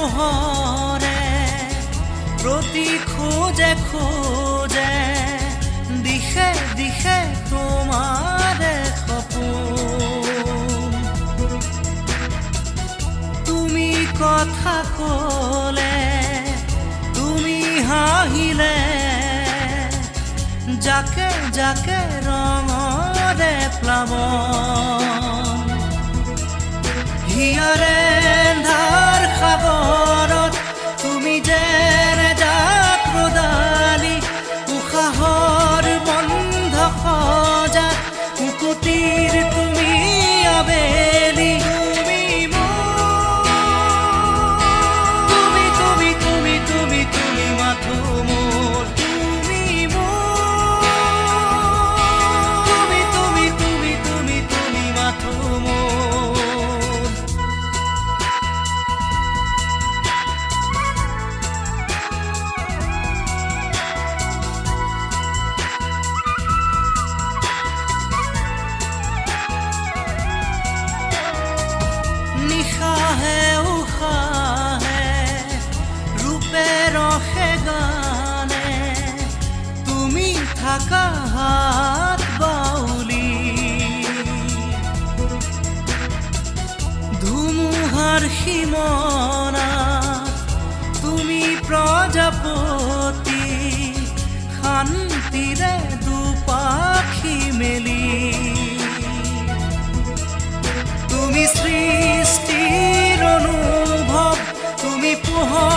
পোহৰে প্ৰতি খোজে খোজে দিশে দিশে তোমাৰে সপোন। তুমি কথা ক'লে, তুমি হাঁহিলে, যাকে যাকে ৰঙৰে প্লাৱন। হিয়াৰে ধাৰ সাগৰত তুমি যেন জাক ৰদালি, উশাহৰ বন্ধ সজা মুকুতিৰ তুমি আবেলি। তুমি মাথো মোৰ, তুমি মাথো মোৰ। নিশাহে উশাহে ৰূপে ৰসে গানে তুমি থাকা হাত বাউলি। ধুমুহাৰ সীমনাত তুমি প্ৰজাপতি, শান্তিৰে দুপাখি মেলি। তুমি সৃষ্টিৰ অনুভৱ, তুমি পোহৰ